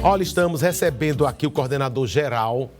Olha, estamos recebendo aqui o coordenador geral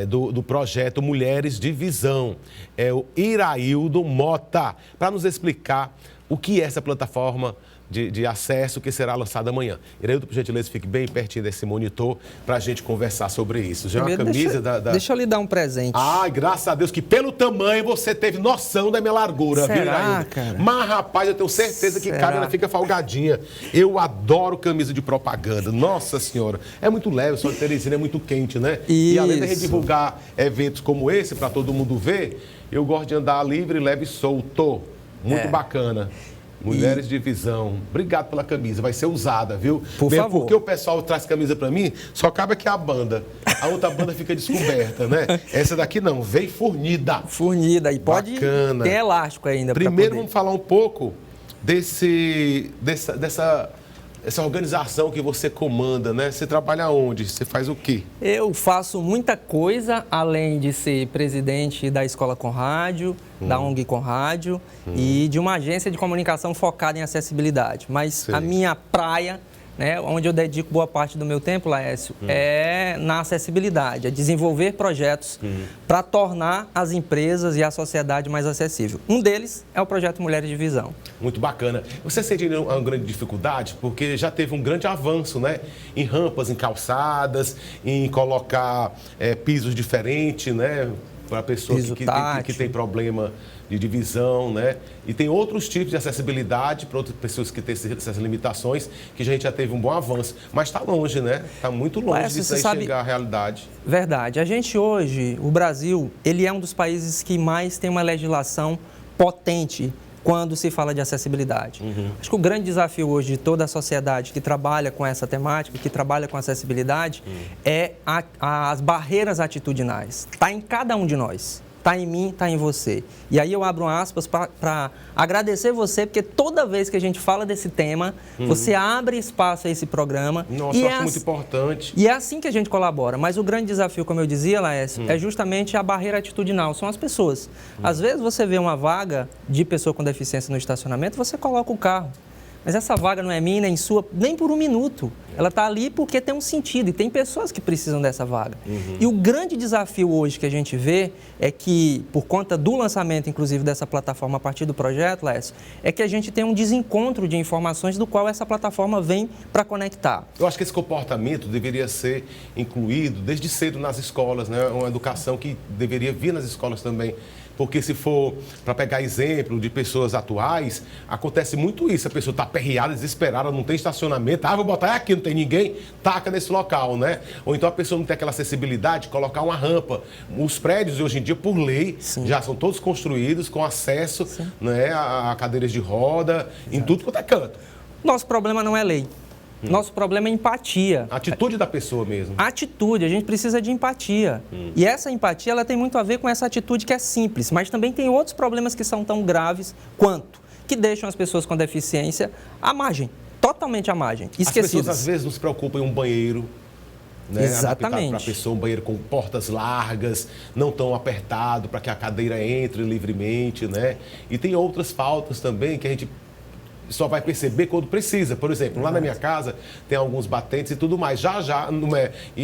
do projeto Mulheres de Visão, é o Iraildo Mota, para nos explicar o que é essa plataforma de acesso que será lançada amanhã. Iraildo, por gentileza, fique bem pertinho desse monitor para a gente conversar sobre isso. Já é uma camisa Deixa eu lhe dar um presente. Ai, graças a Deus que pelo tamanho você teve noção da minha largura, viu, Iraildo? Cara? Mas, rapaz, eu tenho certeza que cabe, ela fica folgadinha. Eu adoro camisa de propaganda. Nossa Senhora, é muito leve, só de Teresina é muito quente, né? Isso. E além de a gente divulgar eventos como esse para todo mundo ver, eu gosto de andar livre, leve e solto. Muito bacana. Mulheres de Visão. Obrigado pela camisa, vai ser usada, viu? Por favor. Porque o pessoal traz camisa pra mim, só cabe aqui a banda. A outra banda fica descoberta, né? Essa daqui não, vem fornida. Fornida, e pode ter elástico ainda. Primeiro vamos falar um pouco dessa organização que você comanda, né? Você trabalha onde? Você faz o quê? Eu faço muita coisa, além de ser presidente da Escola com Rádio, da ONG com Rádio e de uma agência de comunicação focada em acessibilidade. Mas a minha praia, né, onde eu dedico boa parte do meu tempo, Laércio, é na acessibilidade, é desenvolver projetos para tornar as empresas e a sociedade mais acessível. Um deles é o projeto Mulheres de Visão. Muito bacana. Você sente uma grande dificuldade? Porque já teve um grande avanço, né? Em rampas, em calçadas, em colocar pisos diferentes, né? Para a pessoa que tem problema de visão, né? E tem outros tipos de acessibilidade para outras pessoas que têm essas limitações, que a gente já teve um bom avanço. Mas está longe, né? Está muito longe de chegar à realidade. Verdade. A gente hoje, o Brasil, ele é um dos países que mais tem uma legislação potente quando se fala de acessibilidade. Acho que o grande desafio hoje de toda a sociedade que trabalha com essa temática, que trabalha com acessibilidade, é as barreiras atitudinais. Está em cada um de nós. Está em mim, está em você. E aí eu abro aspas para agradecer você, porque toda vez que a gente fala desse tema, você abre espaço a esse programa. Nossa, eu acho muito importante. E é assim que a gente colabora. Mas o grande desafio, como eu dizia, Laércio, é justamente a barreira atitudinal, são as pessoas. Às vezes você vê uma vaga de pessoa com deficiência no estacionamento, você coloca o carro. Mas essa vaga não é minha, nem sua, nem por um minuto. Ela está ali porque tem um sentido e tem pessoas que precisam dessa vaga. E o grande desafio hoje que a gente vê é que, por conta do lançamento, inclusive, dessa plataforma a partir do projeto, Lécio, é que a gente tem um desencontro de informações do qual essa plataforma vem para conectar. Eu acho que esse comportamento deveria ser incluído desde cedo nas escolas, né? Uma educação que deveria vir nas escolas também. Porque se for para pegar exemplo de pessoas atuais, acontece muito isso. A pessoa está aperreada, desesperada, não tem estacionamento. Ah, vou botar aqui, não tem ninguém, taca nesse local, né? Ou então a pessoa não tem aquela acessibilidade, colocar uma rampa. Os prédios, hoje em dia, por lei, já são todos construídos com acesso, né, a cadeiras de roda, em tudo quanto é canto. Nosso problema não é lei. Nosso problema é empatia. A atitude da pessoa mesmo. Atitude, a gente precisa de empatia. E essa empatia, ela tem muito a ver com essa atitude que é simples, mas também tem outros problemas que são tão graves quanto, que deixam as pessoas com deficiência à margem, totalmente à margem, esquecidas. As pessoas às vezes não se preocupam em um banheiro, né? Exatamente. Para a pessoa, um banheiro com portas largas, não tão apertado, para que a cadeira entre livremente, né? E tem outras faltas também que a gente só vai perceber quando precisa. Por exemplo, lá na minha casa tem alguns batentes e tudo mais. Já, não é? E,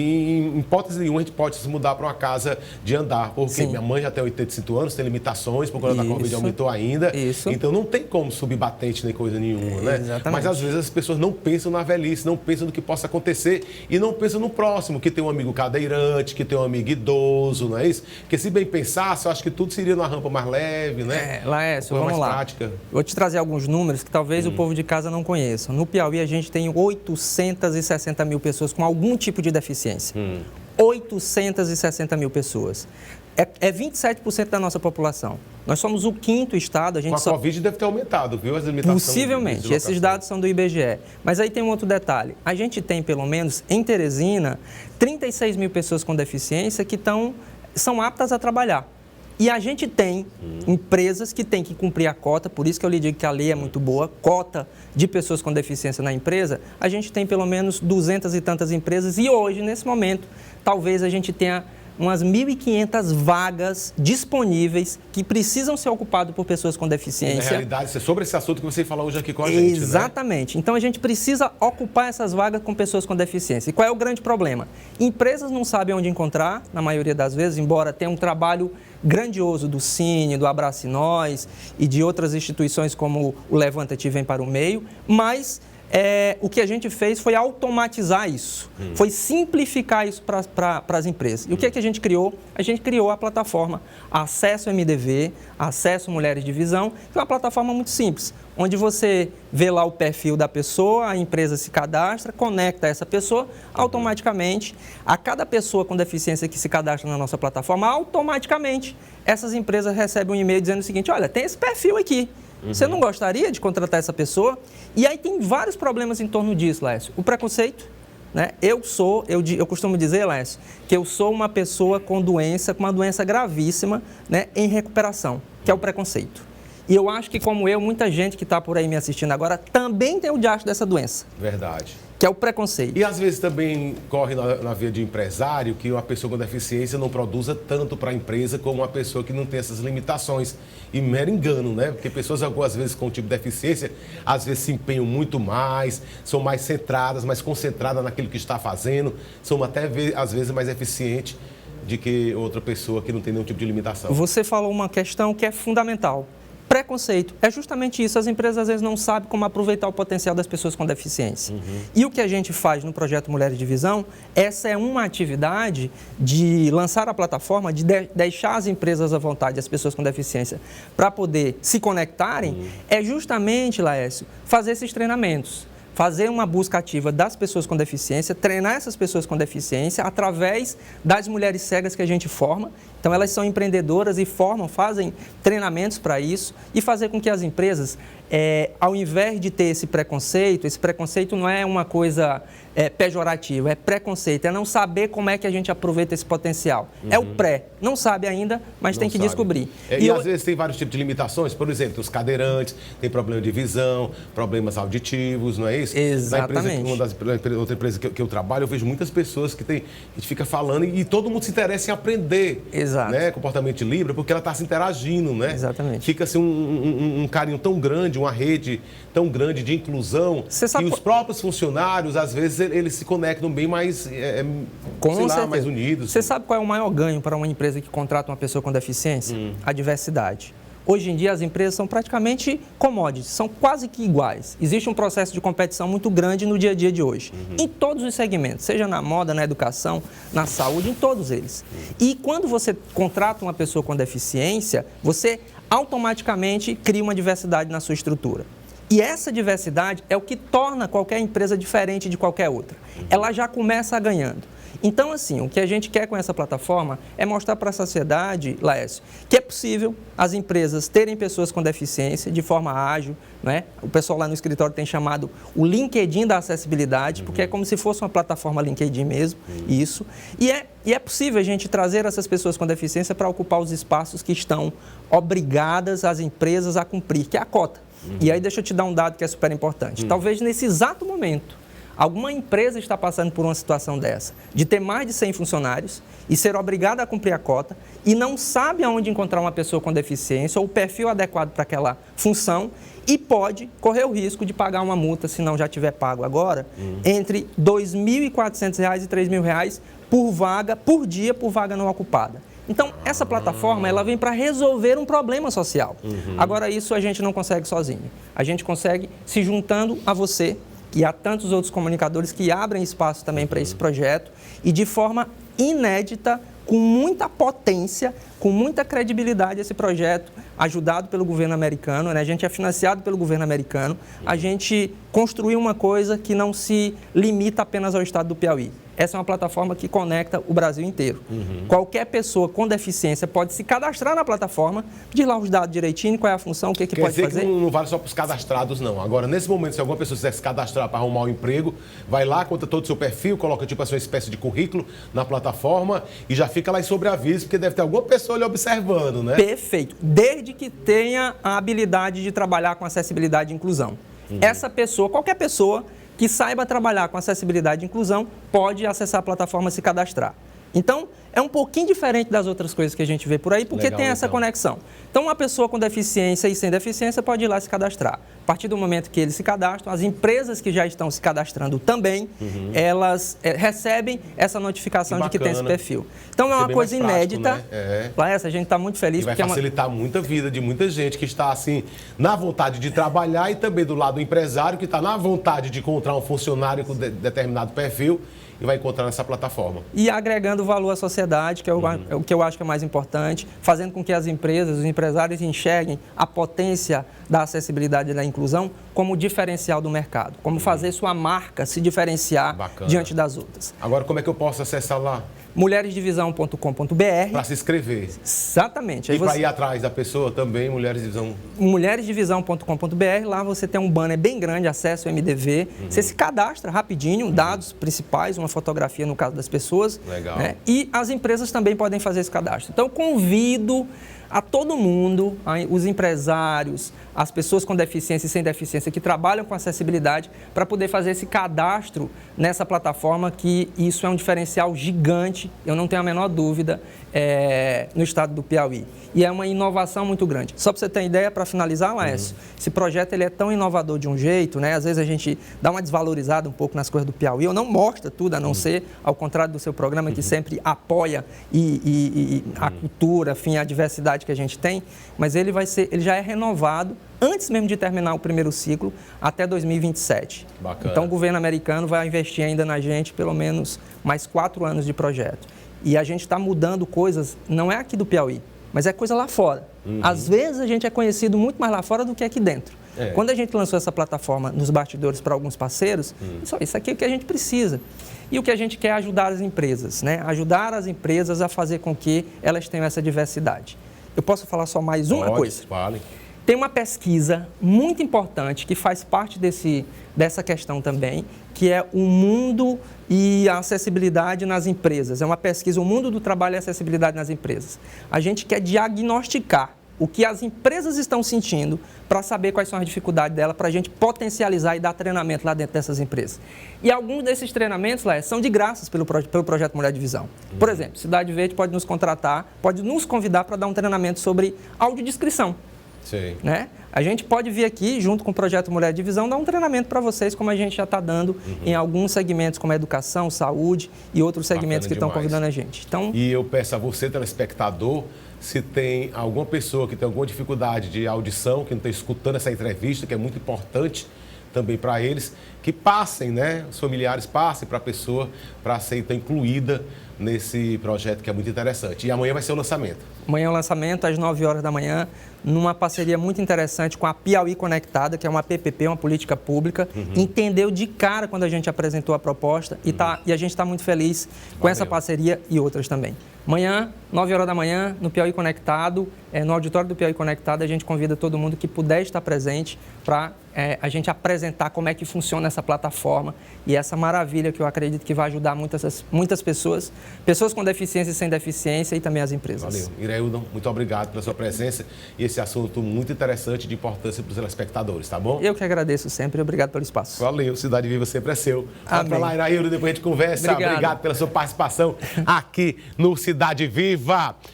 em hipótese nenhuma, a gente pode se mudar para uma casa de andar. Porque minha mãe já tem 85 anos, tem limitações, por conta da Covid aumentou ainda. Então não tem como subir batente nem coisa nenhuma, né? Exatamente. Mas às vezes as pessoas não pensam na velhice, não pensam no que possa acontecer e não pensam no próximo, que tem um amigo cadeirante, que tem um amigo idoso, não é isso? Porque se bem pensasse, eu acho que tudo seria numa rampa mais leve, né? Laércio, vamos lá. Prática. Vou te trazer alguns números que talvez o povo de casa não conheça. No Piauí, a gente tem 860 mil pessoas com algum tipo de deficiência. 860 mil pessoas. É 27% da nossa população. Nós somos o 5º estado. Com a Covid deve ter aumentado, viu? As limitações. Possivelmente. Esses dados são do IBGE. Mas aí tem um outro detalhe. A gente tem, pelo menos, em Teresina, 36 mil pessoas com deficiência que são aptas a trabalhar. E a gente tem empresas que têm que cumprir a cota, por isso que eu lhe digo que a lei é muito boa, cota de pessoas com deficiência na empresa. A gente tem pelo menos 200 e tantas empresas e hoje, nesse momento, talvez a gente tenha umas 1.500 vagas disponíveis que precisam ser ocupadas por pessoas com deficiência. Na realidade, é sobre esse assunto que você falou hoje aqui com a gente, Exatamente. Né? Então, a gente precisa ocupar essas vagas com pessoas com deficiência. E qual é o grande problema? Empresas não sabem onde encontrar, na maioria das vezes, embora tenha um trabalho grandioso do Cine, do Abrace Nós e de outras instituições como o Levanta-te e Vem para o Meio, mas o que a gente fez foi automatizar isso, foi simplificar isso para as empresas. E o que é que a gente criou? A gente criou a plataforma Acesso MDV, Acesso Mulheres de Visão, que é uma plataforma muito simples, onde você vê lá o perfil da pessoa, a empresa se cadastra, conecta essa pessoa, automaticamente, a cada pessoa com deficiência que se cadastra na nossa plataforma, automaticamente essas empresas recebem um e-mail dizendo o seguinte: olha, tem esse perfil aqui. Você não gostaria de contratar essa pessoa? E aí tem vários problemas em torno disso, Laércio. O preconceito, né? Eu costumo dizer, Laércio, que eu sou uma pessoa com uma doença gravíssima, né, em recuperação, que é o preconceito. E eu acho que, como eu, muita gente que está por aí me assistindo agora também tem o diacho dessa doença. Verdade. Que é o preconceito. E às vezes também corre na via de empresário que uma pessoa com deficiência não produza tanto para a empresa como uma pessoa que não tem essas limitações. E mero engano, né? Porque pessoas, algumas vezes, com tipo de deficiência, às vezes se empenham muito mais, são mais centradas, mais concentradas naquilo que está fazendo, são até, às vezes, mais eficientes do que outra pessoa que não tem nenhum tipo de limitação. Você falou uma questão que é fundamental. Preconceito. É justamente isso. As empresas, às vezes, não sabem como aproveitar o potencial das pessoas com deficiência. E o que a gente faz no projeto Mulheres de Visão, essa é uma atividade de lançar a plataforma, de deixar as empresas à vontade, as pessoas com deficiência, para poder se conectarem, é justamente, Laércio, fazer esses treinamentos. Fazer uma busca ativa das pessoas com deficiência, treinar essas pessoas com deficiência através das mulheres cegas que a gente forma. Então, elas são empreendedoras e fazem treinamentos para isso e fazer com que as empresas, ao invés de ter esse preconceito não é uma coisa pejorativa, é preconceito, é não saber como é que a gente aproveita esse potencial. É o não sabe ainda, mas tem que descobrir. E às vezes tem vários tipos de limitações, por exemplo, tem os cadeirantes, tem problema de visão, problemas auditivos, não é isso? Exatamente. Outra empresa que eu trabalho, eu vejo muitas pessoas que a gente fica falando e todo mundo se interessa em aprender. Exato. Né, comportamento de Libra, porque ela está se interagindo, né? Exatamente. Fica assim um carinho tão grande, uma rede tão grande de inclusão, que os próprios funcionários, às vezes, eles se conectam bem mais, mais unidos. Você sabe qual é o maior ganho para uma empresa que contrata uma pessoa com deficiência? A diversidade. Hoje em dia, as empresas são praticamente commodities, são quase que iguais. Existe um processo de competição muito grande no dia a dia de hoje, em todos os segmentos, seja na moda, na educação, na saúde, em todos eles. E quando você contrata uma pessoa com deficiência, você automaticamente cria uma diversidade na sua estrutura. E essa diversidade é o que torna qualquer empresa diferente de qualquer outra. Ela já começa ganhando. Então, assim, o que a gente quer com essa plataforma é mostrar para a sociedade, Laércio, que é possível as empresas terem pessoas com deficiência de forma ágil, né? O pessoal lá no escritório tem chamado o LinkedIn da acessibilidade, porque é como se fosse uma plataforma LinkedIn mesmo, isso. E é possível a gente trazer essas pessoas com deficiência para ocupar os espaços que estão obrigadas as empresas a cumprir, que é a cota. E aí deixa eu te dar um dado que é super importante. Talvez nesse exato momento, alguma empresa está passando por uma situação dessa, de ter mais de 100 funcionários e ser obrigada a cumprir a cota e não sabe aonde encontrar uma pessoa com deficiência ou o perfil adequado para aquela função e pode correr o risco de pagar uma multa, se não já tiver pago agora, entre R$ 2.400 e R$ 3.000 por dia, por vaga não ocupada. Então, essa plataforma, ela vem para resolver um problema social. Agora, isso a gente não consegue sozinho. A gente consegue se juntando a você, e há tantos outros comunicadores que abrem espaço também para esse projeto e de forma inédita, com muita potência, com muita credibilidade, esse projeto, ajudado pelo governo americano, né? A gente é financiado pelo governo americano, a gente construiu uma coisa que não se limita apenas ao estado do Piauí. Essa é uma plataforma que conecta o Brasil inteiro. Qualquer pessoa com deficiência pode se cadastrar na plataforma, pedir lá os dados direitinho, qual é a função, o que pode fazer. Quer dizer que não vale só para os cadastrados, não. Agora, nesse momento, se alguma pessoa quiser se cadastrar para arrumar um emprego, vai lá, conta todo o seu perfil, coloca tipo a sua espécie de currículo na plataforma e já fica lá em sobreaviso, porque deve ter alguma pessoa ali observando, né? Perfeito. Desde que tenha a habilidade de trabalhar com acessibilidade e inclusão. Essa pessoa, qualquer pessoa que saiba trabalhar com acessibilidade e inclusão, pode acessar a plataforma e se cadastrar. Então, é um pouquinho diferente das outras coisas que a gente vê por aí, porque Legal, tem essa então. conexão. Então, uma pessoa com deficiência e sem deficiência pode ir lá se cadastrar. A partir do momento que eles se cadastram, as empresas que já estão se cadastrando também, elas recebem essa notificação de que tem esse perfil. Então, é uma coisa inédita. Né? Laércio, a gente está muito feliz. E vai facilitar muito a vida de muita gente que está, assim, na vontade de trabalhar e também do lado do empresário que está na vontade de encontrar um funcionário com determinado perfil e vai encontrar nessa plataforma. E agregando valor à sociedade, que é o que eu acho que é mais importante, fazendo com que as empresas, os empresários enxerguem a potência da acessibilidade e da inclusão como diferencial do mercado, como fazer sua marca se diferenciar diante das outras. Agora, como é que eu posso acessar lá? mulheresdivisão.com.br. Para se inscrever. Exatamente. E para ir atrás da pessoa também, Mulheres Divisão. mulheresdivisão.com.br, lá você tem um banner bem grande, acesso ao MDV. Você se cadastra rapidinho, dados principais, uma fotografia no caso das pessoas. Legal. Né? E as empresas também podem fazer esse cadastro. Então, convido a todo mundo, os empresários, as pessoas com deficiência e sem deficiência que trabalham com acessibilidade, para poder fazer esse cadastro nessa plataforma, que isso é um diferencial gigante, eu não tenho a menor dúvida, no estado do Piauí. E é uma inovação muito grande. Só para você ter ideia, para finalizar, Laércio, esse projeto ele é tão inovador de um jeito, né? Às vezes a gente dá uma desvalorizada um pouco nas coisas do Piauí, ou não mostra tudo, a não ser, ao contrário do seu programa, que sempre apoia a cultura, enfim, a diversidade que a gente tem, mas ele já é renovado antes mesmo de terminar o primeiro ciclo, até 2027. Bacana. Então, o governo americano vai investir ainda na gente pelo menos mais 4 anos de projeto. E a gente está mudando coisas, não é aqui do Piauí, mas é coisa lá fora. Às vezes a gente é conhecido muito mais lá fora do que aqui dentro. Quando a gente lançou essa plataforma nos bastidores para alguns parceiros, isso aqui é o que a gente precisa. E o que a gente quer é ajudar as empresas, né? Ajudar as empresas a fazer com que elas tenham essa diversidade. Eu posso falar só mais uma coisa? Fale. Tem uma pesquisa muito importante que faz parte dessa questão também, que é o mundo e a acessibilidade nas empresas. É uma pesquisa, o mundo do trabalho e a acessibilidade nas empresas. A gente quer diagnosticar o que as empresas estão sentindo para saber quais são as dificuldades dela, para a gente potencializar e dar treinamento lá dentro dessas empresas. E alguns desses treinamentos lá são de graça pelo projeto Mulher de Visão. Por exemplo, Cidade Verde pode nos contratar, pode nos convidar para dar um treinamento sobre audiodescrição. Sim. Né? A gente pode vir aqui, junto com o projeto Mulher de Visão, dar um treinamento para vocês, como a gente já está dando em alguns segmentos, como educação, saúde e outros segmentos que estão convidando a gente. Então, e eu peço a você, telespectador, se tem alguma pessoa que tem alguma dificuldade de audição, que não está escutando essa entrevista, que é muito importante também para eles, que passem, né? Os familiares passem para a pessoa, para ser então, incluída nesse projeto que é muito interessante. E amanhã vai ser o lançamento. Amanhã é o lançamento, às 9 horas da manhã, numa parceria muito interessante com a Piauí Conectada, que é uma PPP, uma política pública. Entendeu de cara quando a gente apresentou a proposta e a gente está muito feliz com essa parceria e outras também. Amanhã, 9 horas da manhã, no Piauí Conectado, no auditório do Piauí Conectado, a gente convida todo mundo que puder estar presente para a gente apresentar como é que funciona essa plataforma e essa maravilha que eu acredito que vai ajudar muitas pessoas com deficiência e sem deficiência e também as empresas. Valeu. Ireildon, muito obrigado pela sua presença e esse assunto muito interessante e de importância para os telespectadores, tá bom? Eu que agradeço sempre, obrigado pelo espaço. Valeu, Cidade Viva sempre é seu. Amém. Vai lá, Ireildon, depois a gente conversa. Obrigado pela sua participação aqui no Cidade Viva.